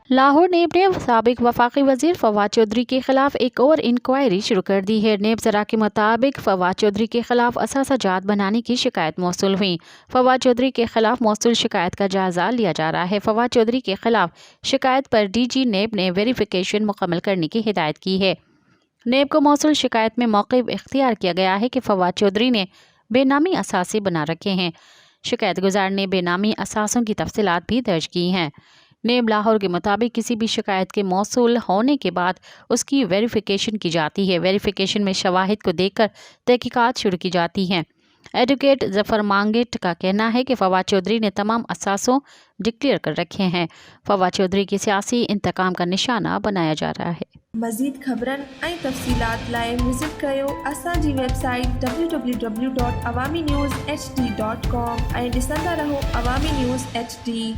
लाहौर नेब ने साबिक वफाकी वजीर फवाद चौधरी के खिलाफ एक और इंक्वायरी शुरू कर दी है। नेब जरा के मुताबिक फवाद चौधरी के खिलाफ असासाजात बनाने की शिकायत मौसूल हुई। फवाद चौधरी के खिलाफ मौसूल शिकायत का जायजा लिया जा रहा है। फवाद चौधरी के खिलाफ शिकायत पर DG नेब ने वेरिफिकेशन मुकम्मल करने की हिदायत की है। नेब को मौसूल शिकायत में मौक़िफ़ इख्तियार किया गया है कि फवाद चौधरी ने बेनामी असासे बना रखे हैं। शिकायत गुजार ने बेनामी असासों की तफसीलात भी दर्ज की हैं। नेब लाहौर के मुताबिक किसी भी शिकायत के मौसूल होने के बाद उसकी वेरिफिकेशन की जाती है। वेरिफिकेशन में शवाहिद को देखकर तहकीकात शुरू की जाती हैं। एडवोकेट जफर मांगेट का कहना है कि फवाद चौधरी ने तमाम असासों डिक्लेयर कर रखे हैं। फवाद चौधरी की सियासी इंतकाम का निशाना बनाया जा रहा है। मज़ीद ख़बरनि ऐं तफ़सीलात लाइ विज़िट कयो असांजी वेबसाइट www.awamiNewsHD.com ऐं ॾिसंदा रहो अवामी न्यूज़ HD।